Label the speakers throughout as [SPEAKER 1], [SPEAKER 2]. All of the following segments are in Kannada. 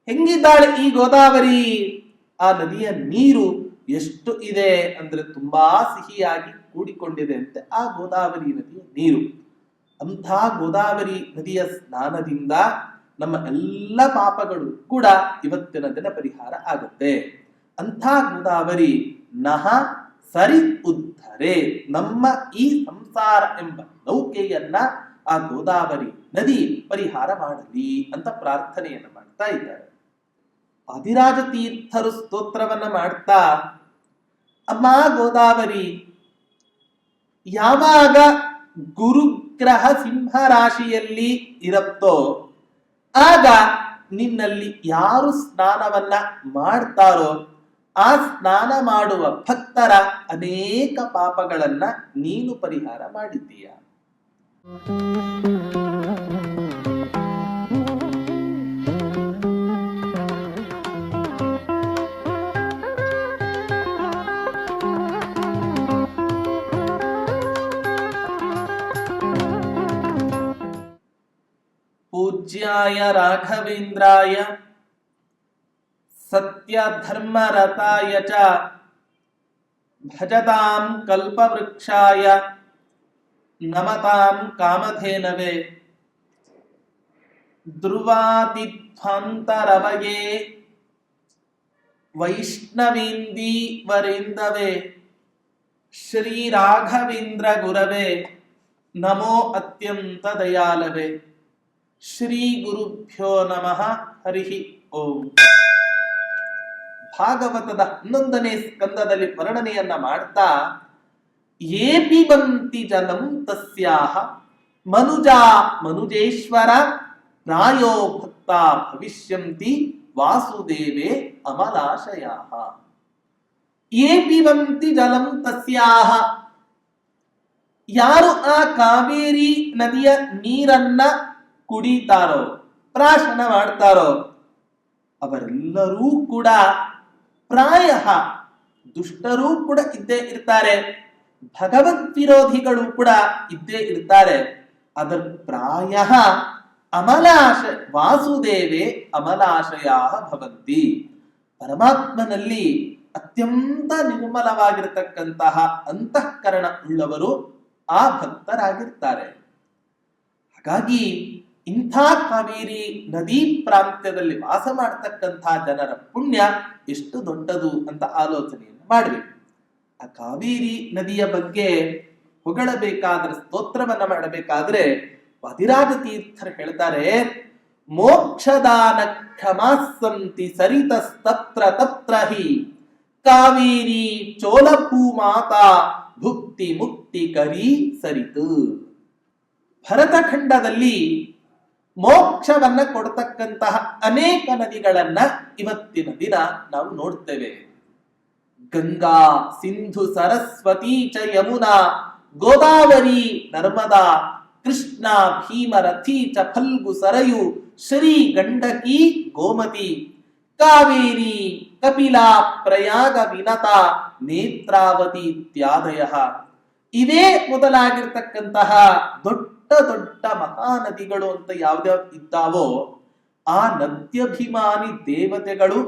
[SPEAKER 1] ಹೆಂಗಿದ್ದಾಳೆ ಈ ಗೋದಾವರಿ? ಆ ನದಿಯ ನೀರು ಎಷ್ಟು ಇದೆ ಅಂದ್ರೆ ತುಂಬಾ ಸಿಹಿಯಾಗಿ ಕೂಡಿಕೊಂಡಿದೆ ಅಂತೆ ಆ ಗೋದಾವರಿ ನದಿಯ ನೀರು. ಅಂಥ ಗೋದಾವರಿ ನದಿಯ ಸ್ನಾನದಿಂದ ನಮ್ಮ ಎಲ್ಲ ಪಾಪಗಳು ಕೂಡ ಇವತ್ತಿನ ದಿನ ಪರಿಹಾರ ಆಗುತ್ತೆ. ಅಂಥ ಗೋದಾವರಿ ನಹ ಸರಿ ಉದ್ಧರೆ, ನಮ್ಮ ಈ ಸಂಸಾರ ಎಂಬ ನೌಕೆಯನ್ನ ಆ ಗೋದಾವರಿ ನದಿ ಪರಿಹಾರ ಮಾಡಲಿ ಅಂತ ಪ್ರಾರ್ಥನೆಯನ್ನು ಮಾಡ್ತಾ ಇದ್ದಾರೆ. ಆದಿರಾಜ ತೀರ್ಥರು ಸ್ತೋತ್ರವನ್ನ ಮಾಡ್ತಾ, ಅಮ್ಮ ಗೋದಾವರಿ, ಯಾವಾಗ ಗುರುಗ್ರಹ ಸಿಂಹ ರಾಶಿಯಲ್ಲಿ ಇರುತ್ತೋ ಆಗ ನಿನ್ನಲ್ಲಿ ಯಾರು ಸ್ನಾನವನ್ನ ಮಾಡ್ತಾರೋ ಆ ಸ್ನಾನ ಮಾಡುವ ಭಕ್ತರ ಅನೇಕ ಪಾಪಗಳನ್ನ ನೀನು ಪರಿಹಾರ ಮಾಡಿದ್ದೀಯ. ಪೂಜ್ಯಾಯ ರಾಘವೇಂದ್ರಾಯ ಸತ್ಯ ಧರ್ಮ ರತಾಯ ಚ ಭಜತಾಂ ಕಲ್ಪವೃಕ್ಷಾಯ ನಮತಾಂ ಕಾಮಧೇನವೇ ಧ್ರುವಾದಿಧ್ವಾಂತರವಯೇ ವೈಷ್ಣವೇಂದೀವರೇಂದವೇ ಶ್ರೀ ರಾಘವೇಂದ್ರ ಗುರವೇ ನಮೋ ಅತ್ಯಂತ ದಯಾಲವೇ. ಶ್ರೀ ಗುರುಭ್ಯೋ ನಮಃ. ಹರಿ ಓಂ. ಭಾಗವತದ 11ನೇ ಸ್ಕಂದದಲ್ಲಿ ವರ್ಣನೆಯನ್ನ ಮಾಡ್ತಾ, ಯೇ ಪಿಬಂತಿ ಜಲಂ ತಸ್ಯಾಹ ಮನುಜಾ ಮನುಜೇಶ್ವರ ಪ್ರಾಯೋ ಭಕ್ತಾ ಭವಿಷ್ಯಂತಿ ವಾಸುದೇವೇ ಅಮಲಾಶಯಾಹ. ಯೇ ಪಿಬಂತಿ ಜಲಂ ತಸ್ಯಾಹ, ಯಾರು ಆ ಕಾವೇರಿ ನದಿಯ ನೀರನ್ನ ಕುಡಿತಾರೋ, ಪ್ರಾಶನ ಮಾಡ್ತಾರೋ, ಅವರೆಲ್ಲರೂ ಕೂಡ ಪ್ರಾಯ ದುಷ್ಟರೂ ಕೂಡ ಇದ್ದೇ ಇರ್ತಾರೆ, ಭಗವದ್ ವಿರೋಧಿಗಳು ಕೂಡ ಇದ್ದೇ ಇರ್ತಾರೆ. ಅದರ ಪ್ರಾಯ ಅಮಲಾಶ ವಾಸುದೇವೇ ಅಮಲಾಶಯಾ ಭವಂತಿ. ಪರಮಾತ್ಮನಲ್ಲಿ ಅತ್ಯಂತ ನಿರ್ಮಲವಾಗಿರತಕ್ಕಂತಹ ಅಂತಃಕರಣ ಉಳ್ಳವರು ಆ ಭಕ್ತರಾಗಿರ್ತಾರೆ. ಹಾಗಾಗಿ ಇಂಥ ಕಾವೇರಿ ನದಿ ಪ್ರಾಂತ್ಯದಲ್ಲಿ ವಾಸ ಮಾಡತಕ್ಕಂಥ ಜನರ ಪುಣ್ಯ ಎಷ್ಟು ದೊಡ್ಡದು ಅಂತ ಆಲೋಚನೆಯನ್ನು ಮಾಡಬೇಕು. ಆ ಕಾವೇರಿ ನದಿಯ ಬಗ್ಗೆ ಹೊಗಳಬೇಕಾದ್ರೆ, ಸ್ತೋತ್ರವನ್ನ ಮಾಡಬೇಕಾದ್ರೆ ವಾದಿರಾಜ ತೀರ್ಥರು ಹೇಳ್ತಾರೆ, ಮೋಕ್ಷದಾನ ಕ್ಷಮಾಸಂತಿ ಸರಿತಸ್ತತ್ರ ತತ್ರ ಹಿ ಕಾವೇರಿ ಚೋಲಭೂಮಾತಾ ಭುಕ್ತಿ ಮುಕ್ತಿ ಕರಿ ಸರಿತು. ಭರತಖಂಡದಲ್ಲಿ ಮೋಕ್ಷವನ್ನ ಕೊಡ್ತಕ್ಕಂತಹ ಅನೇಕ ನದಿಗಳನ್ನ ಇವತ್ತಿನ ದಿನ ನಾವು ನೋಡ್ತೇವೆ. ಗಂಗಾ, ಸಿಂಧು, ಸರಸ್ವತಿ ಚ ಯಮುನಾ, ಗೋದಾವರಿ, ನರ್ಮದಾ, ಕೃಷ್ಣ, ಭೀಮರಥಿ ಚ ಫಲ್ಗು, ಸರಯು, ಶ್ರೀ ಗಂಡಕಿ, ಗೋಮತಿ, ಕಾವೇರಿ, ಕಪಿಲಾ, ಪ್ರಯಾಗ, ವಿನತ, ನೇತ್ರಾವತಿ ಇತ್ಯಾದಯ. ಇವೇ ಮೊದಲಾಗಿರ್ತಕ್ಕಂತಹ ದೊಡ್ಡ ದೊಡ್ಡ ಮಹಾನದಿಗಳು ಅಂತ ಯಾವ್ದ್ಯಾವ್ದು ಇದ್ದಾವೋ ಆ ನದ್ಯಭಿಮಾನಿ ದೇವತೆಗಳು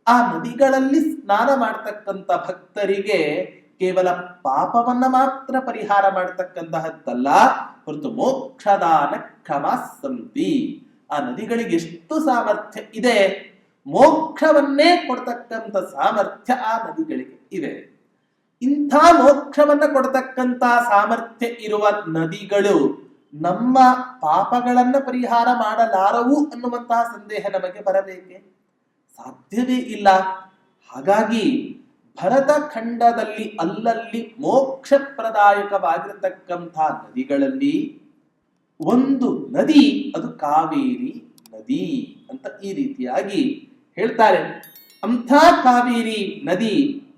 [SPEAKER 1] ಆ ನದಿಗಳಲ್ಲಿ ಸ್ನಾನ ಮಾಡ್ತಕ್ಕಂಥ ಭಕ್ತರಿಗೆ ಕೇವಲ ಪಾಪವನ್ನ ಮಾತ್ರ ಪರಿಹಾರ ಮಾಡತಕ್ಕಂತಹದ್ದಲ್ಲ, ಹೊರತು ಮೋಕ್ಷದಾನ ಕ್ಷಮಾಸಂತಿ. ಆ ನದಿಗಳಿಗೆ ಎಷ್ಟು ಸಾಮರ್ಥ್ಯ ಇದೆ, ಮೋಕ್ಷವನ್ನೇ ಕೊಡ್ತಕ್ಕಂಥ ಸಾಮರ್ಥ್ಯ ಆ ನದಿಗಳಿಗೆ ಇದೆ. ಇಂಥ ಮೋಕ್ಷವನ್ನ ಕೊಡ್ತಕ್ಕಂಥ ಸಾಮರ್ಥ್ಯ ಇರುವ ನದಿಗಳು ನಮ್ಮ ಪಾಪಗಳನ್ನ ಪರಿಹಾರ ಮಾಡಲಾರವು ಅನ್ನುವಂತಹ ಸಂದೇಹ ನಮಗೆ ಬರಬೇಕೆ? ಸಾಧ್ಯವೇ ಇಲ್ಲ. ಹಾಗಾಗಿ ಭರತ ಖಂಡದಲ್ಲಿ ಅಲ್ಲಲ್ಲಿ ಮೋಕ್ಷಪ್ರದಾಯಕವಾಗಿರತಕ್ಕಂಥ ನದಿಗಳಲ್ಲಿ ಒಂದು ನದಿ ಅದು ಕಾವೇರಿ ನದಿ ಅಂತ ಈ ರೀತಿಯಾಗಿ ಹೇಳ್ತಾರೆ. ಅಂಥ ಕಾವೇರಿ ನದಿ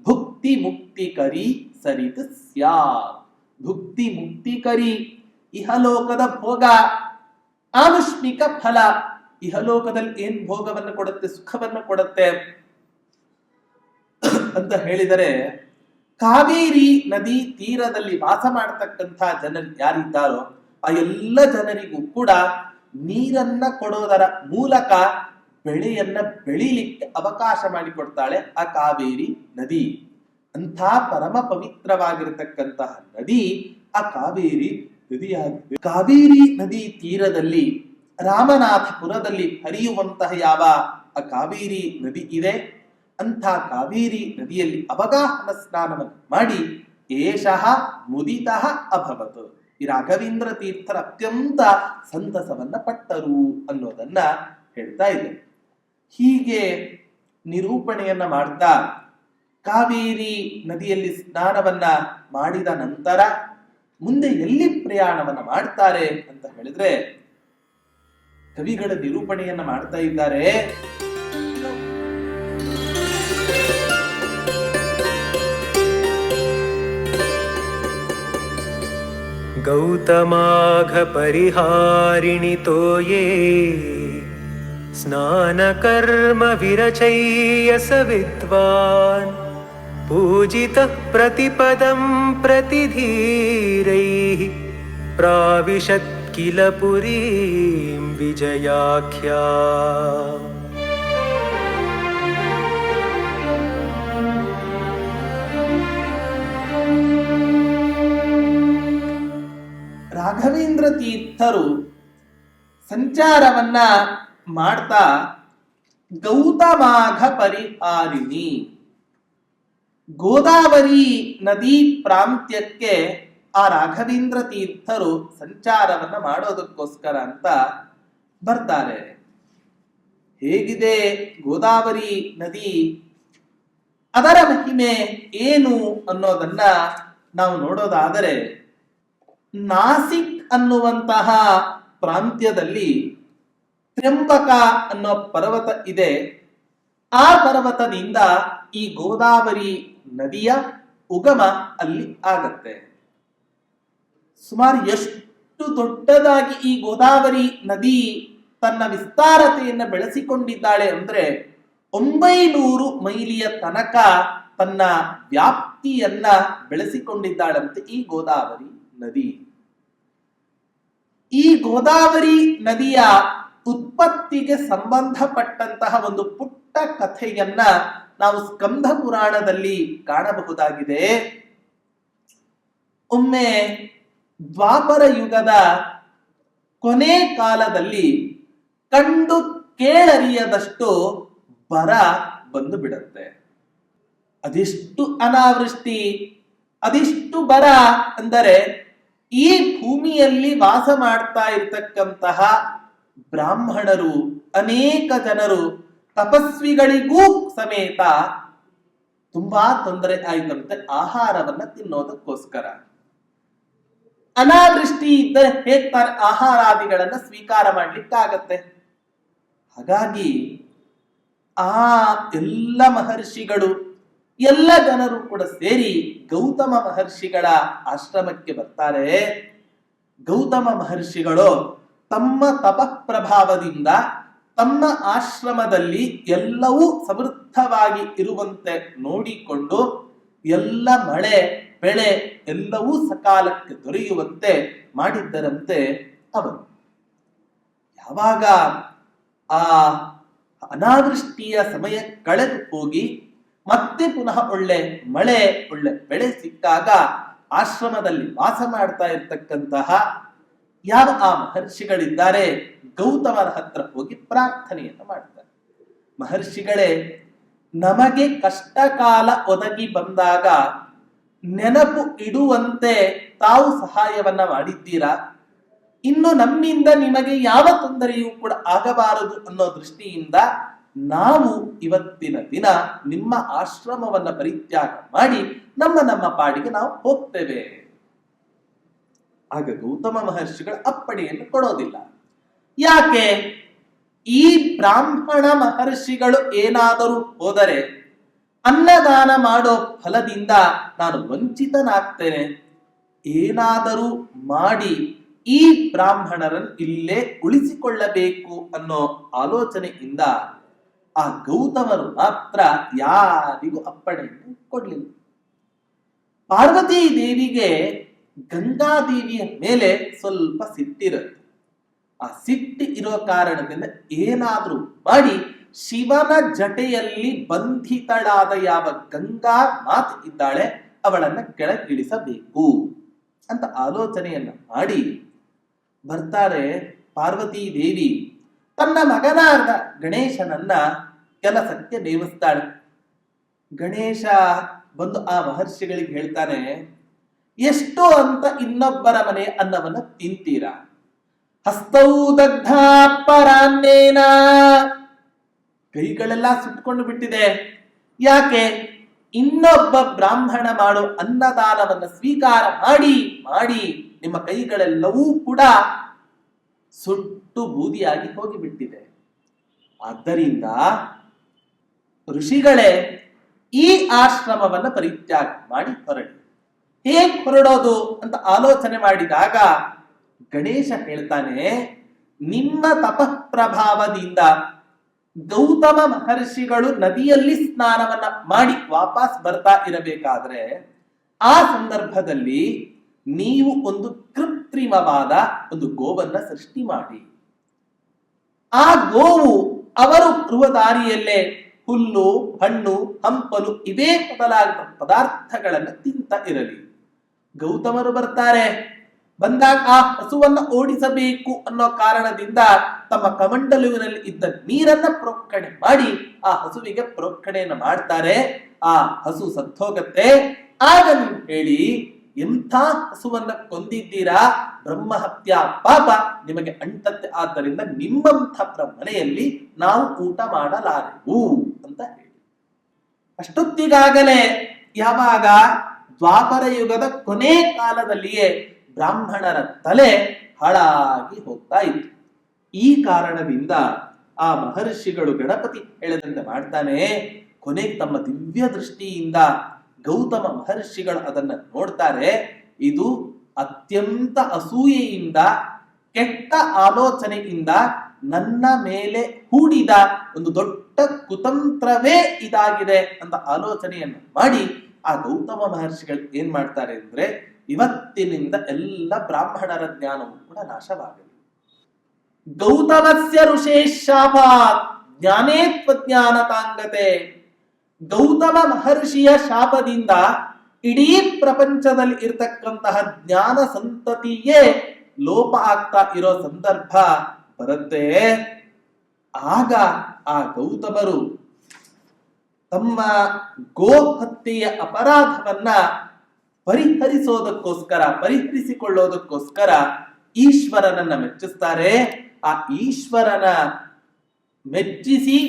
[SPEAKER 1] ಭುಕ್ತಿ ಮುಕ್ತಿಕರಿ ಸರಿತ ಸ್ಯಾತ್. ಭುಕ್ತಿ ಮುಕ್ತಿಕರಿ, ಇಹಲೋಕದ ಭೋಗ, ಆನುಷ್ಮಿಕ ಫಲ. ಇಹಲೋಕದಲ್ಲಿ ಏನ್ ಭೋಗವನ್ನು ಕೊಡುತ್ತೆ, ಸುಖವನ್ನು ಕೊಡುತ್ತೆ ಅಂತ ಹೇಳಿದರೆ, ಕಾವೇರಿ ನದಿ ತೀರದಲ್ಲಿ ವಾಸ ಮಾಡತಕ್ಕಂಥ ಜನರು ಯಾರಿದ್ದಾರೋ ಆ ಎಲ್ಲ ಜನರಿಗೂ ಕೂಡ ನೀರನ್ನ ಕೊಡೋದರ ಮೂಲಕ ಬೆಳೆಯನ್ನ ಬೆಳಿಲಿಕ್ಕೆ ಅವಕಾಶ ಮಾಡಿಕೊಡ್ತಾಳೆ ಆ ಕಾವೇರಿ ನದಿ. ಅಂಥ ಪರಮ ಪವಿತ್ರವಾಗಿರತಕ್ಕಂತಹ ನದಿ ಆ ಕಾವೇರಿ ನದಿಯಾಗಿದೆ. ಕಾವೇರಿ ನದಿ ತೀರದಲ್ಲಿ ರಾಮನಾಥಪುರದಲ್ಲಿ ಹರಿಯುವಂತಹ ಯಾವ ಆ ಕಾವೇರಿ ನದಿ ಇದೆ, ಅಂಥ ಕಾವೇರಿ ನದಿಯಲ್ಲಿ ಅವಗಾಹನ ಸ್ನಾನವನ್ನು ಮಾಡಿ ಏಷಃ ಮುದಿತಃ ಅಭವತ್, ಈ ರಾಘವೇಂದ್ರ ತೀರ್ಥರ ಅತ್ಯಂತ ಸಂತಸವನ್ನ ಪಟ್ಟರು ಅನ್ನೋದನ್ನ ಹೇಳ್ತಾ ಇದೆ. ಹೀಗೆ ನಿರೂಪಣೆಯನ್ನ ಮಾಡ್ತಾ ಕಾವೇರಿ ನದಿಯಲ್ಲಿ ಸ್ನಾನವನ್ನ ಮಾಡಿದ ನಂತರ ಮುಂದೆ ಎಲ್ಲಿ ಪ್ರಯಾಣವನ್ನ ಮಾಡ್ತಾರೆ ಅಂತ ಹೇಳಿದ್ರೆ ಕವಿಗಳ ನಿರೂಪಣೆಯನ್ನ ಮಾಡ್ತಾ ಇದ್ದಾರೆ.
[SPEAKER 2] ಗೌತಮಾಘ ಪರಿಹಾರಿಣಿ ತೋಯೇ ಸ್ನಾನ ಕರ್ಮ ವಿರಚಯ್ಯ ಸ ವಿದ್ವಾನ್ ಪೂಜಿತಃ ಪ್ರತಿಪದಂ ಪ್ರತಿಧೀರೈಃ ಪ್ರಾವಿಶತ್ ಕಿಲ ಪುರೀಂ ವಿಜಯಾಖ್ಯಾ.
[SPEAKER 1] ರಾಘವೇಂದ್ರ ತೀರ್ಥರು ಸಂಚಾರವನ್ನ ಮಾಡ್ತಾ ಗೌತಮಾಘ ಪರಿಹಾರಿಣಿ ಗೋದಾವರಿ ನದಿ ಪ್ರಾಂತ್ಯಕ್ಕೆ ಆ ರಾಘವೇಂದ್ರ ತೀರ್ಥರು ಸಂಚಾರವನ್ನ ಮಾಡೋದಕ್ಕೋಸ್ಕರ ಅಂತ ಬರ್ತಾರೆ. ಹೇಗಿದೆ ಗೋದಾವರಿ ನದಿ, ಅದರ ಮಹಿಮೆ ಏನು ಅನ್ನೋದನ್ನ ನಾವು ನೋಡೋದಾದರೆ, ನಾಸಿಕ್ ಅನ್ನುವಂತಹ ಪ್ರಾಂತ್ಯದಲ್ಲಿ ತ್ರ್ಯಂಬಕ ಅನ್ನೋ ಪರ್ವತ ಇದೆ. ಆ ಪರ್ವತದಿಂದ ಈ ಗೋದಾವರಿ ನದಿಯ ಉಗಮ ಅಲ್ಲಿ ಆಗತ್ತೆ. ಸುಮಾರು ಎಷ್ಟು ದೊಡ್ಡದಾಗಿ ಈ ಗೋದಾವರಿ ನದಿ ತನ್ನ ವಿಸ್ತಾರತೆಯನ್ನು ಬೆಳೆಸಿಕೊಂಡಿದ್ದಾಳೆ ಅಂದ್ರೆ 900 ಮೈಲಿಯ ತನಕ ತನ್ನ ವ್ಯಾಪ್ತಿಯನ್ನ ಬೆಳೆಸಿಕೊಂಡಿದ್ದಾಳಂತೆ ಈ ಗೋದಾವರಿ ನದಿ. ಈ ಗೋದಾವರಿ ನದಿಯ ಉತ್ಪತ್ತಿಗೆ ಸಂಬಂಧಪಟ್ಟಂತಹ ಒಂದು ಪುಟ್ಟ ಕಥೆಯನ್ನ ನಾವು ಸ್ಕಂಧ ಪುರಾಣದಲ್ಲಿ ಕಾಣಬಹುದಾಗಿದೆ. ಒಮ್ಮೆ ದ್ವಾಪರ ಯುಗದ ಕೊನೆ ಕಾಲದಲ್ಲಿ ಕಂಡು ಕೇಳರಿಯದಷ್ಟು ಬರ ಬಂದು ಬಿಡುತ್ತೆ. ಅದೆಷ್ಟು ಅನಾವೃಷ್ಟಿ, ಅದೆಷ್ಟು ಬರ ಅಂದರೆ ಈ ಭೂಮಿಯಲ್ಲಿ ವಾಸ ಮಾಡ್ತಾ ಇರ್ತಕ್ಕಂತಹ ಬ್ರಾಹ್ಮಣರು ಅನೇಕ ಜನರು ತಪಸ್ವಿಗಳಿಗೂ ಸಮೇತ ತುಂಬಾ ತೊಂದರೆ ಆಯ್ತಂತೆ ಆಹಾರವನ್ನ ತಿನ್ನೋದಕ್ಕೋಸ್ಕರ. ಅನಾವೃಷ್ಟಿ ಇದ್ದರೆ ಹೇಗ್ತಾರೆ ಆಹಾರಾದಿಗಳನ್ನ ಸ್ವೀಕಾರ ಮಾಡ್ಲಿಕ್ಕಾಗತ್ತೆ. ಹಾಗಾಗಿ ಆ ಎಲ್ಲ ಮಹರ್ಷಿಗಳು ಎಲ್ಲ ಜನರು ಕೂಡ ಸೇರಿ ಗೌತಮ ಮಹರ್ಷಿಗಳ ಆಶ್ರಮಕ್ಕೆ ಬರ್ತಾರೆ. ಗೌತಮ ಮಹರ್ಷಿಗಳು ತಮ್ಮ ತಪಃಪ್ರಭಾವದಿಂದ ತಮ್ಮ ಆಶ್ರಮದಲ್ಲಿ ಎಲ್ಲವೂ ಸಮೃದ್ಧವಾಗಿ ಇರುವಂತೆ ನೋಡಿಕೊಂಡು ಎಲ್ಲ ಮಳೆ ಬೆಳೆ ಎಲ್ಲವೂ ಸಕಾಲಕ್ಕೆ ದೊರೆಯುವಂತೆ ಮಾಡಿದ್ದರಂತೆ ಅವರು. ಯಾವಾಗ ಆ ಅನಾವೃಷ್ಟಿಯ ಸಮಯ ಕಳೆದು ಹೋಗಿ ಮತ್ತೆ ಪುನಃ ಒಳ್ಳೆ ಮಳೆ ಒಳ್ಳೆ ಬೆಳೆ ಸಿಕ್ಕಾಗ ಆಶ್ರಮದಲ್ಲಿ ವಾಸ ಮಾಡ್ತಾ ಇರ್ತಕ್ಕಂತಹ ಯಾವ ಆ ಮಹರ್ಷಿಗಳಿದ್ದಾರೆ ಗೌತಮರ ಹತ್ರ ಹೋಗಿ ಪ್ರಾರ್ಥನೆಯನ್ನು ಮಾಡ್ತಾರೆ. ಮಹರ್ಷಿಗಳೇ, ನಮಗೆ ಕಷ್ಟ ಕಾಲ ಒದಗಿ ಬಂದಾಗ ನೆನಪು ಇಡುವಂತೆ ತಾವು ಸಹಾಯವನ್ನ ಮಾಡಿದ್ದೀರಾ. ಇನ್ನು ನಮ್ಮಿಂದ ನಿಮಗೆ ಯಾವ ತೊಂದರೆಯೂ ಕೂಡ ಆಗಬಾರದು ಅನ್ನೋ ದೃಷ್ಟಿಯಿಂದ ನಾವು ಇವತ್ತಿನ ದಿನ ನಿಮ್ಮ ಆಶ್ರಮವನ್ನ ಪರಿತ್ಯಾಗ ಮಾಡಿ ನಮ್ಮ ಪಾಡಿಗೆ ನಾವು ಹೋಗ್ತೇವೆ. ಆಗ ಗೌತಮ ಮಹರ್ಷಿಗಳ ಅಪ್ಪಣೆಯನ್ನು ಕೊಡೋದಿಲ್ಲ. ಯಾಕೆ? ಈ ಬ್ರಾಹ್ಮಣ ಮಹರ್ಷಿಗಳು ಏನಾದರೂ ಹೋದರೆ ಅನ್ನದಾನ ಮಾಡೋ ಫಲದಿಂದ ನಾನು ವಂಚಿತನಾಗ್ತೇನೆ. ಏನಾದರೂ ಮಾಡಿ ಈ ಬ್ರಾಹ್ಮಣರನ್ನು ಇಲ್ಲೇ ಉಳಿಸಿಕೊಳ್ಳಬೇಕು ಅನ್ನೋ ಆಲೋಚನೆಯಿಂದ ಆ ಗೌತಮರು ಮಾತ್ರ ಯಾರಿಗೂ ಅಪ್ಪಣೆಯನ್ನು ಕೊಡ್ಲಿಲ್ಲ. ಪಾರ್ವತೀ ದೇವಿಗೆ ಗಂಗಾದೇವಿಯ ಮೇಲೆ ಸ್ವಲ್ಪ ಸಿಟ್ಟಿರುತ್ತೆ. ಆ ಸಿಟ್ಟು ಇರೋ ಕಾರಣದಿಂದ ಏನಾದ್ರೂ ಮಾಡಿ ಶಿವನ ಜಟೆಯಲ್ಲಿ ಬಂಧಿತಳಾದ ಯಾವ ಗಂಗಾ ಮಾತೆ ಇದ್ದಾಳೆ ಅವಳನ್ನ ಕೆಳಗಿಳಿಸಬೇಕು ಅಂತ ಆಲೋಚನೆಯನ್ನ ಮಾಡಿ ಬರ್ತಾರೆ ಪಾರ್ವತೀ ದೇವಿ. ತನ್ನ ಮಗನಾದ ಗಣೇಶನನ್ನ ಕೆಲಸಕ್ಕೆ ನೇಮಿಸ್ತಾಳೆ. ಗಣೇಶ ಬಂದು ಆ ಮಹರ್ಷಿಗಳಿಗೆ ಹೇಳ್ತಾನೆ, ಎಷ್ಟು ಅಂತ ಇನ್ನೊಬ್ಬರ ಮನೆ ಅನ್ನವನ್ನ ತಿಂತೀರಾ? ಹಸ್ತೌ ದಗ್ಧ ಪರಾನ್ನೇನ, ಕೈಗಳೆಲ್ಲ ಸುಟ್ಕೊಂಡು ಬಿಟ್ಟಿದೆ. ಯಾಕೆ? ಇನ್ನೊಬ್ಬ ಬ್ರಾಹ್ಮಣ ಮಾಡೋ ಅನ್ನದಾನವನ್ನ ಸ್ವೀಕಾರ ಮಾಡಿ ಮಾಡಿ ನಿಮ್ಮ ಕೈಗಳೆಲ್ಲವೂ ಕೂಡ ಸುಟ್ಟು ಬೂದಿಯಾಗಿ ಹೋಗಿಬಿಟ್ಟಿದೆ. ಆದ್ದರಿಂದ ಋಷಿಗಳೇ, ಈ ಆಶ್ರಮವನ್ನ ಪರಿತ್ಯಾಗ ಮಾಡಿ ಹೊರಡಿ. ಹೇಗೆ ಹೊರಡೋದು ಅಂತ ಆಲೋಚನೆ ಮಾಡಿದಾಗ ಗಣೇಶ ಹೇಳ್ತಾನೆ, ನಿಮ್ಮ ತಪಃಪ್ರಭಾವದಿಂದ ಗೌತಮ ಮಹರ್ಷಿಗಳು ನದಿಯಲ್ಲಿ ಸ್ನಾನವನ್ನ ಮಾಡಿ ವಾಪಸ್ ಬರ್ತಾ ಇರಬೇಕಾದ್ರೆ ಆ ಸಂದರ್ಭದಲ್ಲಿ ನೀವು ಒಂದು ಕೃತ್ರಿಮವಾದ ಒಂದು ಗೋವನ್ನ ಸೃಷ್ಟಿ ಮಾಡಿ. ಆ ಗೋವು ಅವರು ಬರುವ ದಾರಿಯಲ್ಲೇ ಹುಲ್ಲು, ಹಣ್ಣು, ಹಂಪಲು ಇವೇ ಮೊದಲಾದ ಪದಾರ್ಥಗಳನ್ನು ತಿಂತ ಇರಲಿ. ಗೌತಮರು ಬರ್ತಾರೆ, ಬಂದಾಗ ಆ ಹಸುವನ್ನ ಓಡಿಸಬೇಕು ಅನ್ನೋ ಕಾರಣದಿಂದ ತಮ್ಮ ಕಮಂಡಲುವಿನಲ್ಲಿ ಇದ್ದ ನೀರನ್ನ ಪ್ರೋಕ್ಷಣೆ ಮಾಡಿ ಆ ಹಸುವಿಗೆ ಪ್ರೋಕ್ಷಣೆಯನ್ನು ಮಾಡ್ತಾರೆ. ಆ ಹಸು ಸತ್ತೋಗತ್ತೆ. ಆಗ ನೀವು ಹೇಳಿ, ಎಂಥ ಹಸುವನ್ನ ಕೊಂದಿದ್ದೀರಾ, ಬ್ರಹ್ಮಹತ್ಯಾ ಪಾಪ ನಿಮಗೆ ಅಂಟತ್ತೆ, ಆದ್ದರಿಂದ ನಿಮ್ಮಂಥ ಮನೆಯಲ್ಲಿ ನಾವು ಊಟ ಮಾಡಲಾರೆವು ಅಂತ ಹೇಳಿ. ಅಷ್ಟೊತ್ತಿಗಾಗಲೇ ಯಾವಾಗ ದ್ವಾಪರ ಯುಗದ ಕೊನೆ ಕಾಲದಲ್ಲಿಯೇ ಬ್ರಾಹ್ಮಣರ ತಲೆ ಹಾಳಾಗಿ ಹೋಗ್ತಾ ಇತ್ತು. ಈ ಕಾರಣದಿಂದ ಆ ಮಹರ್ಷಿಗಳು ಗಣಪತಿ ಹೇಳಿದಂತೆ ಮಾಡ್ತಾನೆ. ಕೊನೆಗೆ ತಮ್ಮ ದಿವ್ಯ ದೃಷ್ಟಿಯಿಂದ ಗೌತಮ ಮಹರ್ಷಿಗಳು ಅದನ್ನ ನೋಡ್ತಾರೆ. ಇದು ಅತ್ಯಂತ ಅಸೂಯೆಯಿಂದ, ಕೆಟ್ಟ ಆಲೋಚನೆಯಿಂದ ನನ್ನ ಮೇಲೆ ಹೂಡಿದ ಒಂದು ದೊಡ್ಡ ಕುತಂತ್ರವೇ ಇದಾಗಿದೆ ಅಂತ ಆಲೋಚನೆಯನ್ನು ಮಾಡಿ ಆ ಗೌತಮ ಮಹರ್ಷಿಗಳು ಏನ್ ಮಾಡ್ತಾರೆ ಅಂದ್ರೆ, ಇವತ್ತಿನಿಂದ ಎಲ್ಲ ಬ್ರಾಹ್ಮಣರ ಜ್ಞಾನವೂ ಕೂಡ ನಾಶವಾಗಲಿ. ಗೌತಮಸ್ಯ ಋಷೇಶಾಪಾತ್ ಜ್ಞಾನೇ ತ್ವಜ್ಞಾನತಾಂಗತೆ. ಗೌತಮ ಮಹರ್ಷಿಯ ಶಾಪದಿಂದ ಇಡೀ ಪ್ರಪಂಚದಲ್ಲಿ ಇರತಕ್ಕಂತಹ ಜ್ಞಾನ ಸಂತತಿಯೇ ಲೋಪ ಆಗ್ತಾ ಇರೋ ಸಂದರ್ಭ ಬರುತ್ತೆ. ಆಗ ಆ ಗೌತಮರು ತಮ್ಮ ಗೋಹತ್ಯೆಯ ಅಪರಾಧವನ್ನ ಪರಿಹರಿಸಿಕೊಳ್ಳೋದಕ್ಕೋಸ್ಕರ ಈಶ್ವರನನ್ನ ಮೆಚ್ಚಿಸ್ತಾರೆ. ಆ ಈಶ್ವರನ ಮೆಚ್ಚಿಸಿ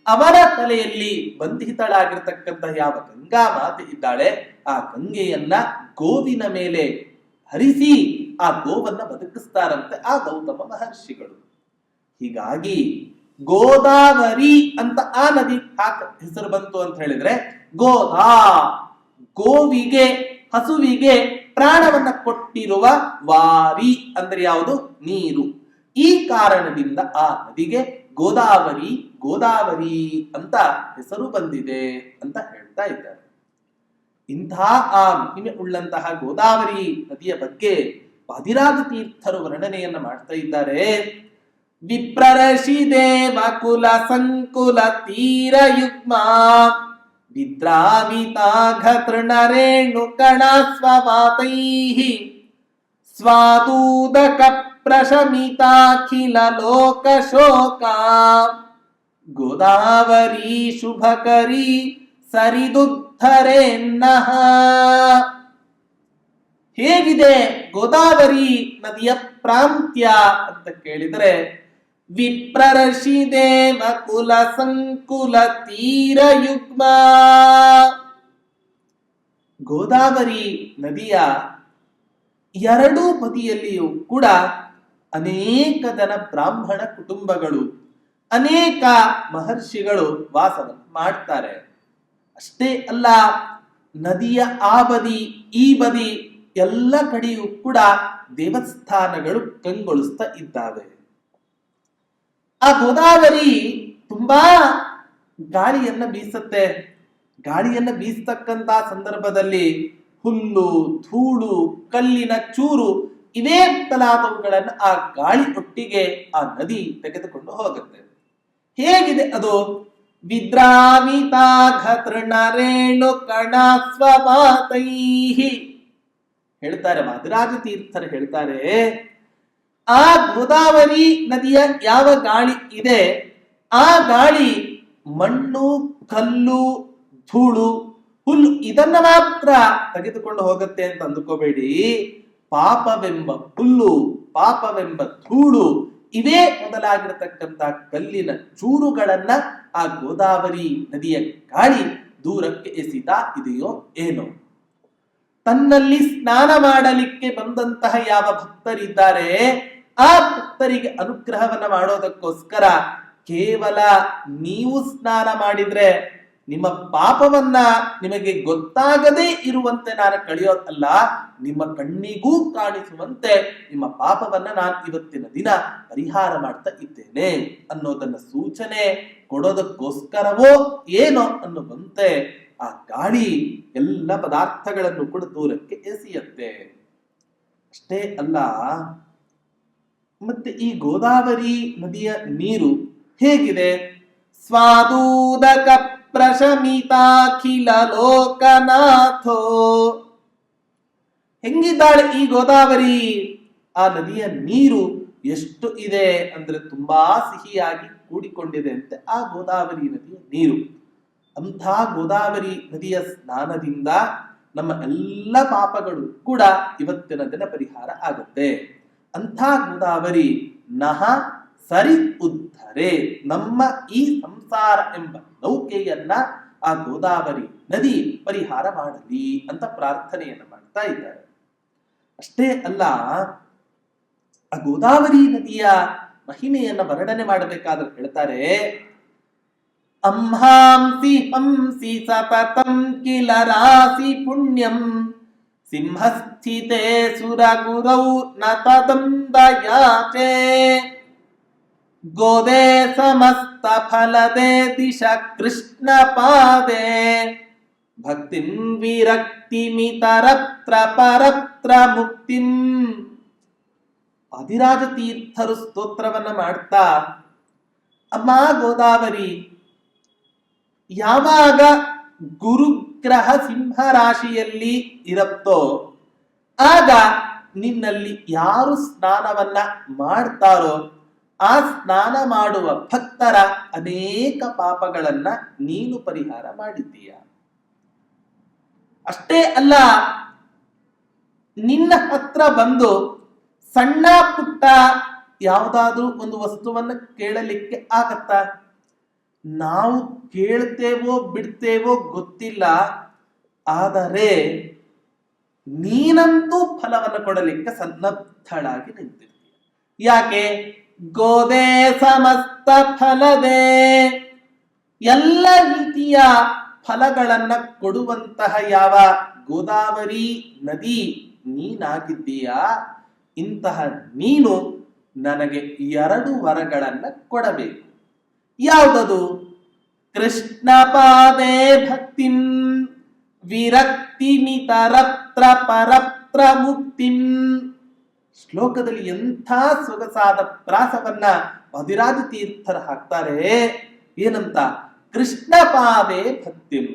[SPEAKER 1] ಅವರ ತಲೆಯಲ್ಲಿ ಬಂಧಿತಳಾಗಿರ್ತಕ್ಕಂಥ ಯಾವ ಗಂಗಾ ಮಾತೆ ಇದ್ದಾಳೆ ಆ ಗಂಗೆಯನ್ನ ಗೋವಿನ ಮೇಲೆ ಹರಿಸಿ ಆ ಗೋವನ್ನ ಬದುಕಿಸ್ತಾರಂತೆ ಆ ಗೌತಮ ಮಹರ್ಷಿಗಳು. ಹೀಗಾಗಿ ಗೋದಾವರಿ ಅಂತ ಆ ನದಿ ಹೆಸರು ಬಂತು ಅಂತ ಹೇಳಿದ್ರೆ, ಗೋದಾ ಗೋವಿಗೆ, ಹಸುವಿಗೆ ಪ್ರಾಣವನ್ನ ಕೊಟ್ಟಿರುವ ವಾರಿ ಅಂದ್ರೆ ಯಾವುದು? ನೀರು. ಈ ಕಾರಣದಿಂದ ಆ ನದಿಗೆ ಗೋದಾವರಿ ಅಂತ ಹೆಸರು ಬಂದಿದೆ ಅಂತ ಹೇಳ್ತಾ ಇದ್ದಾರೆ. ಇಂಥ ಆ ಮಹಿಮೆ ಉಳ್ಳಂತಹ ಗೋದಾವರಿ ನದಿಯ ಬಗ್ಗೆ ವಾದಿರಾಜ ತೀರ್ಥರು ವರ್ಣನೆಯನ್ನ ಮಾಡ್ತಾ ಇದ್ದಾರೆ. ವಿಪ್ರರಷಿ ದೇವ ಕುಲ ಸಂಕುಲ ತೀರ ಯುಗ್ಮ ವಿದ್ರಾವಿತಾಘ ತೃಣರೇಣು ಕಣ ಸ್ವವಾತೈಃ ಸ್ವಾದೂದಕ ಪ್ರಶಮಿತಾಖಿಲ ಲೋಕ ಶೋಕ ಗೋದಾವರಿ ಶುಭಕರಿ ಸರಿದುದ್ಧರೆನ್ನಃ. ಹೇಗಿದೆ ಗೋದಾವರಿ ನದಿಯ ಪ್ರಾಂತ್ಯ ಅಂತ ಕೇಳಿದರೆ, ವಿಪ್ರರಷಿ ದೇವ ಕುಲ ಸಂಕುಲ ತೀರ ಯುಗ್ಮ. ಗೋದಾವರಿ ನದಿಯ ಎರಡೂ ಬದಿಯಲ್ಲಿಯೂ ಕೂಡ ಅನೇಕ ಜನ ಬ್ರಾಹ್ಮಣ ಕುಟುಂಬಗಳು, ಅನೇಕ ಮಹರ್ಷಿಗಳು ವಾಸವನ್ನು ಮಾಡ್ತಾರೆ. ಅಷ್ಟೇ ಅಲ್ಲ, ನದಿಯ ಆ ಬದಿ ಈ ಬದಿ ಎಲ್ಲ ಕಡೆಯೂ ಕೂಡ ದೇವಸ್ಥಾನಗಳು ಕಂಗೊಳಿಸ್ತಾ ಇದ್ದಾವೆ. ಆ ಗೋದಾವರಿ ತುಂಬಾ ಗಾಳಿಯನ್ನ ಬೀಸುತ್ತೆ. ಗಾಳಿಯನ್ನ ಬೀಸ್ತಕ್ಕಂತ ಸಂದರ್ಭದಲ್ಲಿ ಹುಲ್ಲು, ಧೂಳು, ಕಲ್ಲಿನ ಚೂರು ಇವೇ ಮೊದಲಾದವುಗಳನ್ನು ಆ ಗಾಳಿ ಒಟ್ಟಿಗೆ ಆ ನದಿ ತೆಗೆದುಕೊಂಡು ಹೋಗುತ್ತೆ. ಹೇಗಿದೆ ಅದು? ವಿದ್ರಾವಿತಾಘತೃಣರೇಣು ಕಣ ಸ್ವಪಾತೈಹಿ ಹೇಳ್ತಾರೆ ವಾದಿರಾಜ ತೀರ್ಥರು ಹೇಳ್ತಾರೆ, ಆ ಗೋದಾವರಿ ನದಿಯ ಯಾವ ಗಾಳಿ ಇದೆ, ಆ ಗಾಳಿ ಮಣ್ಣು, ಕಲ್ಲು, ಧೂಳು, ಹುಲ್ಲು ಇದನ್ನ ಮಾತ್ರ ತೆಗೆದುಕೊಂಡು ಹೋಗುತ್ತೆ ಅಂತ ಅಂದುಕೋಬೇಡಿ. ಪಾಪವೆಂಬ ಹುಲ್ಲು, ಪಾಪವೆಂಬ ಧೂಳು ಇವೇ ಮೊದಲಾಗಿರತಕ್ಕಂತ ಕಲ್ಲಿನ ಚೂರುಗಳನ್ನ ಆ ಗೋದಾವರಿ ನದಿಯ ಗಾಳಿ ದೂರಕ್ಕೆ ಎಸಿತಾ ಇದೆಯೋ ಏನೋ. ತನ್ನಲ್ಲಿ ಸ್ನಾನ ಮಾಡಲಿಕ್ಕೆ ಬಂದಂತಹ ಯಾವ ಭಕ್ತರಿದ್ದಾರೆ, ಆ ಭಕ್ತರಿಗೆ ಅನುಗ್ರಹವನ್ನ ಮಾಡೋದಕ್ಕೋಸ್ಕರ ಕೇವಲ ನೀವು ಸ್ನಾನ ಮಾಡಿದ್ರೆ ನಿಮ್ಮ ಪಾಪವನ್ನ ನಿಮಗೆ ಗೊತ್ತಾಗದೇ ಇರುವಂತೆ ನಾನು ಕಳೆಯೋದಲ್ಲ, ನಿಮ್ಮ ಕಣ್ಣಿಗೂ ಕಾಣಿಸುವಂತೆ ನಿಮ್ಮ ಪಾಪವನ್ನ ನಾನು ಇವತ್ತಿನ ದಿನ ಪರಿಹಾರ ಮಾಡ್ತಾ ಇದ್ದೇನೆ ಅನ್ನೋದನ್ನ ಸೂಚನೆ ಕೊಡೋದಕ್ಕೋಸ್ಕರವೋ ಏನೋ ಅನ್ನುವಂತೆ ಆ ಗಾಳಿ ಎಲ್ಲ ಪದಾರ್ಥಗಳನ್ನು ಕೂಡ ದೂರಕ್ಕೆ ಎಸೆಯುತ್ತೆ. ಅಷ್ಟೇ ಅಲ್ಲ, ಮತ್ತೆ ಈ ಗೋದಾವರಿ ನದಿಯ ನೀರು ಹೇಗಿದೆ? ಸ್ವಾದೂದಕ ಪ್ರಶಮಿತಾಖಿಲ ಲೋಕನಾಥೋ. ಹೆಂಗಿದ್ದಾಳೆ ಈ ಗೋದಾವರಿ? ಆ ನದಿಯ ನೀರು ಎಷ್ಟು ಇದೆ ಅಂದ್ರೆ ತುಂಬಾ ಸಿಹಿಯಾಗಿ ಕೂಡಿಕೊಂಡಿದೆ ಅಂತೆ ಆ ಗೋದಾವರಿ ನದಿಯ ನೀರು. ಅಂಥ ಗೋದಾವರಿ ನದಿಯ ಸ್ನಾನದಿಂದ ನಮ್ಮ ಎಲ್ಲ ಪಾಪಗಳು ಕೂಡ ಇವತ್ತಿನ ದಿನ ಪರಿಹಾರ ಆಗುತ್ತೆ. ಅಂಥ ಗೋದಾವರಿ ನಹ ಸರಿ ಉದ್ಧರೆ, ನಮ್ಮ ಈ ಸಂಸಾರ ಎಂಬ ನೌಕೆಯನ್ನ ಆ ಗೋದಾವರಿ ನದಿ ಪರಿಹಾರ ಮಾಡಲಿ ಅಂತ ಪ್ರಾರ್ಥನೆಯನ್ನು ಮಾಡ್ತಾ ಇದ್ದಾರೆ. ಅಷ್ಟೇ ಅಲ್ಲ, ಆ ಗೋದಾವರಿ ನದಿಯ ಮಹಿಮೆಯನ್ನ ವರ್ಣನೆ ಮಾಡಬೇಕಾದ್ರೆ ಹೇಳ್ತಾರೆ, ಅಂಹಾಂಸಿ ಹಂಸಿ ಸತತಂ ಕಿಲ ರಾಸಿ ಪುಣ್ಯಂ ಸಿಂಹಸ್ಥಿತೆ ಸುರಗುರೌ ನ ತದಂದಯಾಚೆ ಗೋದೆ ಸಮಸ್ತ ಫಲದೆ ದಿಶ ಕೃಷ್ಣ ಪಾದೆ ಭಕ್ತಿಂ ವಿರಕ್ತಿಮಿತರತ್ರ ಪರತ್ರ ಮುಕ್ತಿಂ. ಆದಿರಾಜ ತೀರ್ಥರು ಸ್ತೋತ್ರವನ್ನ ಮಾಡ್ತಾ, ಅಮ್ಮ ಗೋದಾವರಿ, ಯಾವಾಗ ಗುರುಗ್ರಹ ಸಿಂಹ ರಾಶಿಯಲ್ಲಿ ಇರುತ್ತೋ ಆಗ ನಿನ್ನಲ್ಲಿ ಯಾರು ಸ್ನಾನವನ್ನ ಮಾಡ್ತಾರೋ ಆ ಸ್ನಾನ ಮಾಡುವ ಭಕ್ತರ ಅನೇಕ ಪಾಪಗಳನ್ನ ನೀನು ಪರಿಹಾರ ಮಾಡಿದ್ದೀಯ. ಅಷ್ಟೇ ಅಲ್ಲ, ನಿನ್ನ ಹತ್ರ ಬಂದು ಸಣ್ಣ ಪುಟ್ಟ ಯಾವುದಾದ್ರೂ ಒಂದು ವಸ್ತುವನ್ನ ಕೇಳಲಿಕ್ಕೆ ಆಗತ್ತಾ? ನಾವು ಕೇಳ್ತೇವೋ ಬಿಡ್ತೇವೋ ಗೊತ್ತಿಲ್ಲ, ಆದರೆ ನೀನಂತೂ ಫಲವನ್ನು ಕೊಡಲಿಕ್ಕೆ ಸನ್ನದ್ಧಳಾಗಿ ನಿಂತಿರ್ತೀಯ. ಯಾಕೆ? ಗೋದೆ ಸಮಸ್ತ ಫಲದೆ, ಎಲ್ಲ ರೀತಿಯ ಫಲಗಳನ್ನ ಕೊಡುವಂತಹ ಯಾವ ಗೋದಾವರಿ ನದಿ ನೀನಾಗಿದ್ದೀಯಾ, ಇಂತಹ ನೀನು ನನಗೆ 2 ವರಗಳನ್ನ ಕೊಡಬೇಕು. ಯಾವುದದು? ಕೃಷ್ಣ ಪಾದೇ ಭಕ್ತಿಂ ವಿರಕ್ತಿಮಿತರತ್ರ ಪರತ್ರ ಮುಕ್ತಿಂ. ಶ್ಲೋಕದಲ್ಲಿ ಎಂಥ ಸೊಗಸಾದ ಪ್ರಾಸವನ್ನ ವಾದಿರಾಜ ತೀರ್ಥರು ಹಾಕ್ತಾರೆ. ಏನಂತ? ಕೃಷ್ಣ ಪಾದೇ ಭಕ್ತಿಂ,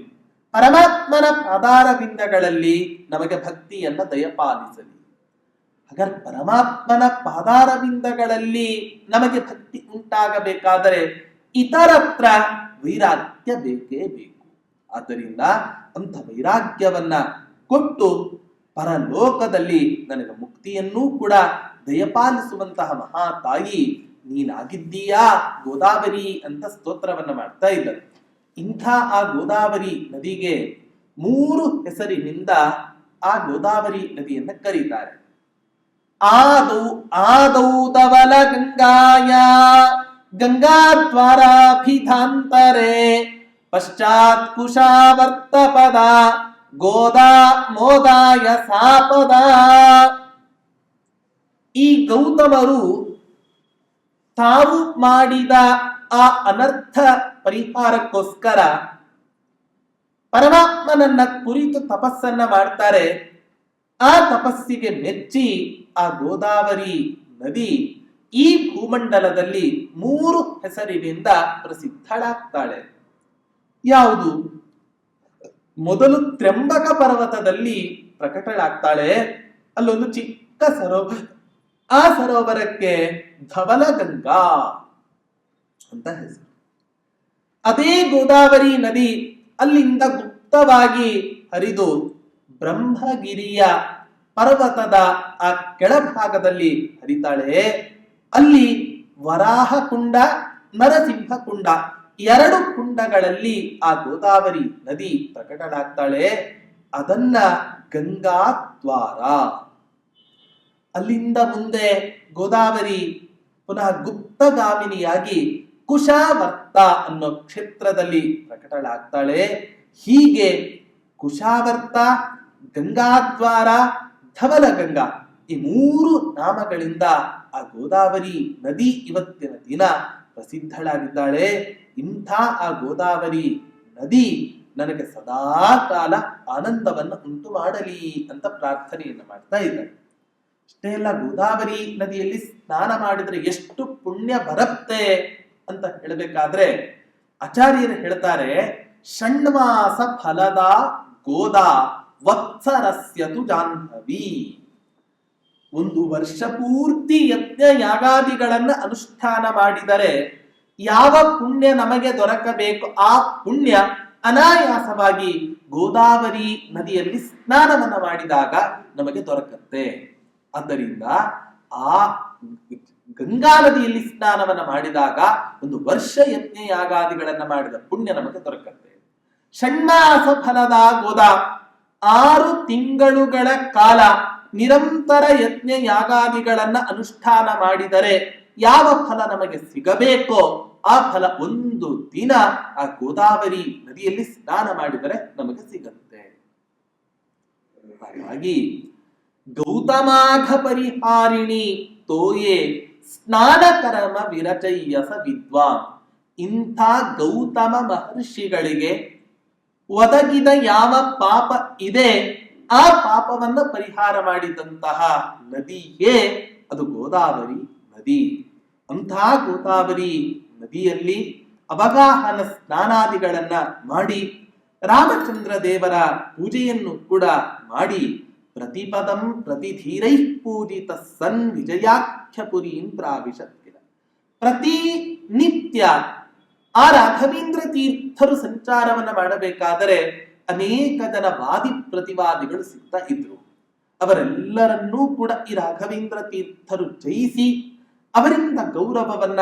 [SPEAKER 1] ಪರಮಾತ್ಮನ ಪಾದಾರವಿಂದಗಳಲ್ಲಿ ನಮಗೆ ಭಕ್ತಿಯನ್ನ ದಯಪಾಲಿಸಲಿ. ಹಾಗಾದ್ರೆ ಪರಮಾತ್ಮನ ಪಾದಾರವಿಂದಗಳಲ್ಲಿ ನಮಗೆ ಭಕ್ತಿ ಉಂಟಾಗಬೇಕಾದರೆ ಇತರತ್ರ ವೈರಾಗ್ಯ ಬೇಕೇ ಬೇಕು. ಆದ್ದರಿಂದ ಅಂಥ ವೈರಾಗ್ಯವನ್ನ ಕೊಟ್ಟು ಪರಲೋಕದಲ್ಲಿ ನನಗೆ ಮುಕ್ತಿಯನ್ನೂ ಕೂಡ ದಯಪಾಲಿಸುವಂತಹ ಮಹಾತಾಯಿ ನೀನಾಗಿದ್ದೀಯಾ ಗೋದಾವರಿ ಅಂತ ಸ್ತೋತ್ರವನ್ನ ಮಾಡ್ತಾ ಇದ್ದಾರೆ. ಇಂಥ ಆ ಗೋದಾವರಿ ನದಿಗೆ 3 ಹೆಸರಿನಿಂದ ಆ ಗೋದಾವರಿ ನದಿಯನ್ನ ಕರೀತಾರೆ. ಆದೌ ಗಂಗಾಯ ಗಂಗಾದ್ವಾರಾಭಿಧಾಂತರೆ ಪಶ್ಚಾತ್ ಕುಶಾವರ್ತಪದ ಗೋದಾ ಮೋದಾಯ ಸಾಪದ. ಈ ಗೌತಮರು ತಾವು ಮಾಡಿದ ಆ ಅನರ್ಥ ಪರಿಹಾರಕ್ಕೋಸ್ಕರ ಪರಮಾತ್ಮನನ್ನ ಕುರಿತು ತಪಸ್ಸನ್ನ ಮಾಡ್ತಾರೆ. ಆ ತಪಸ್ಸಿಗೆ ಮೆಚ್ಚಿ ಆ ಗೋದಾವರಿ ನದಿ ಈ ಭೂಮಂಡಲದಲ್ಲಿ 3 ಹೆಸರಿನಿಂದ ಪ್ರಸಿದ್ಧಳಾಗ್ತಾಳೆ. ಯಾವುದು? ಮೊದಲು ತ್ರ್ಯಂಬಕ ಪರ್ವತದಲ್ಲಿ ಪ್ರಕಟಳಾಗ್ತಾಳೆ. ಅಲ್ಲೊಂದು ಚಿಕ್ಕ ಸರೋವರ, ಆ ಸರೋವರಕ್ಕೆ ಧವಲಗಂಗಾ ಅಂತ ಹೆಸರು. ಅದೇ ಗೋದಾವರಿ ನದಿ ಅಲ್ಲಿಂದ ಗುಪ್ತವಾಗಿ ಹರಿದು ಬ್ರಹ್ಮಗಿರಿಯ ಪರ್ವತದ ಆ ಕೆಳಭಾಗದಲ್ಲಿ ಹರಿತಾಳೆ. ಅಲ್ಲಿ ವರಾಹ ಕುಂಡ, ನರಸಿಂಹ ಕುಂಡ, 2 ಕುಂಡಗಳಲ್ಲಿ ಆ ಗೋದಾವರಿ ನದಿ ಪ್ರಕಟಳಾಗ್ತಾಳೆ. ಅದನ್ನ ಗಂಗಾದ್ವಾರ. ಅಲ್ಲಿಂದ ಮುಂದೆ ಗೋದಾವರಿ ಪುನಃ ಗುಪ್ತಗಾಮಿನಿಯಾಗಿ ಕುಶಾವರ್ತ ಅನ್ನೋ ಕ್ಷೇತ್ರದಲ್ಲಿ ಪ್ರಕಟಳಾಗ್ತಾಳೆ. ಹೀಗೆ ಕುಶಾವರ್ತ, ಗಂಗಾದ್ವಾರ, ಧವಲಗಂಗಾ ಈ 3 ನಾಮಗಳಿಂದ ಆ ಗೋದಾವರಿ ನದಿ ಇವತ್ತಿನ ದಿನ ಪ್ರಸಿದ್ಧಳಾಗಿದ್ದಾಳೆ. ಇಂಥ ಆ ಗೋದಾವರಿ ನದಿ ನನಗೆ ಸದಾ ಕಾಲ ಆನಂದವನ್ನು ಉಂಟು ಮಾಡಲಿ ಅಂತ ಪ್ರಾರ್ಥನೆಯನ್ನು ಮಾಡ್ತಾ ಇದ್ದಾರೆ. ಅಷ್ಟೇ ಅಲ್ಲ, ಗೋದಾವರಿ ನದಿಯಲ್ಲಿ ಸ್ನಾನ ಮಾಡಿದ್ರೆ ಎಷ್ಟು ಪುಣ್ಯ ಬರುತ್ತೆ ಅಂತ ಹೇಳಬೇಕಾದ್ರೆ ಆಚಾರ್ಯರು ಹೇಳ್ತಾರೆ, ಷಣ್ಮಾಸ ಫಲದ ಗೋದಾ ವತ್ಸರಸ್ಯತು ಜಾಹ್ನವಿ. 1 ವರ್ಷ ಪೂರ್ತಿ ಯಜ್ಞ ಯಾಗಾದಿಗಳನ್ನ ಅನುಷ್ಠಾನ ಮಾಡಿದರೆ ಯಾವ ಪುಣ್ಯ ನಮಗೆ ದೊರಕಬೇಕು ಆ ಪುಣ್ಯ ಅನಾಯಾಸವಾಗಿ ಗೋದಾವರಿ ನದಿಯಲ್ಲಿ ಸ್ನಾನವನ್ನ ಮಾಡಿದಾಗ ನಮಗೆ ದೊರಕತ್ತೆ. ಆದ್ದರಿಂದ ಆ ಗಂಗಾ ನದಿಯಲ್ಲಿ ಸ್ನಾನವನ್ನ ಮಾಡಿದಾಗ 1 ವರ್ಷ ಯಜ್ಞ ಯಾಗಾದಿಗಳನ್ನ ಮಾಡಿದ ಪುಣ್ಯ ನಮಗೆ ದೊರಕತ್ತೆ. ಷಣ್ಮಾಸ ಫಲದ ಗೋದಾ, 6 ತಿಂಗಳುಗಳ ಕಾಲ ನಿರಂತರ ಯಜ್ಞ ಯಾಗಾದಿಗಳನ್ನ ಅನುಷ್ಠಾನ ಮಾಡಿದರೆ ಯಾವ ಫಲ ನಮಗೆ ಸಿಗಬೇಕೋ ಆ ಫಲ 1 ದಿನ ಆ ಗೋದಾವರಿ ನದಿಯಲ್ಲಿ ಸ್ನಾನ ಮಾಡಿದರೆ ನಮಗೆ ಸಿಗತ್ತೆ. ಹಾಗಾಗಿ ಗೌತಮಾಘ ಪರಿಹಾರಿಣಿ ತೋಯೆ ಸ್ನಾನ ಕರ್ಮ ವಿರಚಯ್ಯಸ ವಿದ್ವಾನ್. ಇಂಥ ಗೌತಮ ಮಹರ್ಷಿಗಳಿಗೆ ಒದಗಿದ ಯಾವ ಪಾಪ ಇದೆ ಆ ಪಾಪವನ್ನ ಪರಿಹಾರ ಮಾಡಿದಂತಹ ನದಿಯೇ ಅದು ಗೋದಾವರಿ ನದಿ. ಅಂತಹ ಗೋದಾವರಿ ನದಿಯಲ್ಲಿ ಅವಗಾಹನ ಸ್ನಾನಾದಿಗಳನ್ನ ಮಾಡಿ ರಾಮಚಂದ್ರ ದೇವರ ಪೂಜೆಯನ್ನು ಕೂಡ ಮಾಡಿ ಪ್ರತಿಪದಂ ಪ್ರತಿಧೀರೈ ಪೂಜಿತ ಸನ್ ವಿಜಯಾಖ್ಯ ಪುರೀಂ ಪ್ರಾವಿಶತ್ತಿರ. ಪ್ರತಿ ನಿತ್ಯ ಆ ರಾಘವೇಂದ್ರ ತೀರ್ಥರು ಸಂಚಾರವನ್ನ ಮಾಡಬೇಕಾದರೆ ಅನೇಕ ಜನ ವಾದಿ ಪ್ರತಿವಾದಿಗಳು ಸಿಗ್ತಾ ಇದ್ರು. ಅವರೆಲ್ಲರನ್ನೂ ಕೂಡ ಈ ರಾಘವೇಂದ್ರ ತೀರ್ಥರು ಜಯಿಸಿ ಅವರಿಂದ ಗೌರವವನ್ನ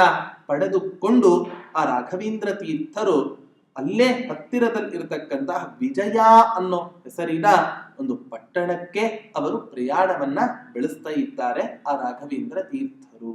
[SPEAKER 1] ಪಡೆದುಕೊಂಡು ಆ ರಾಘವೇಂದ್ರ ತೀರ್ಥರು ಅಲ್ಲೇ ಹತ್ತಿರದಲ್ಲಿರತಕ್ಕಂತಹ ವಿಜಯ ಅನ್ನೋ ಹೆಸರಿನ ಒಂದು ಪಟ್ಟಣಕ್ಕೆ ಅವರು ಪ್ರಯಾಣವನ್ನ ಬೆಳೆಸ್ತಾ ಇದ್ದಾರೆ ಆ ರಾಘವೇಂದ್ರ ತೀರ್ಥರು.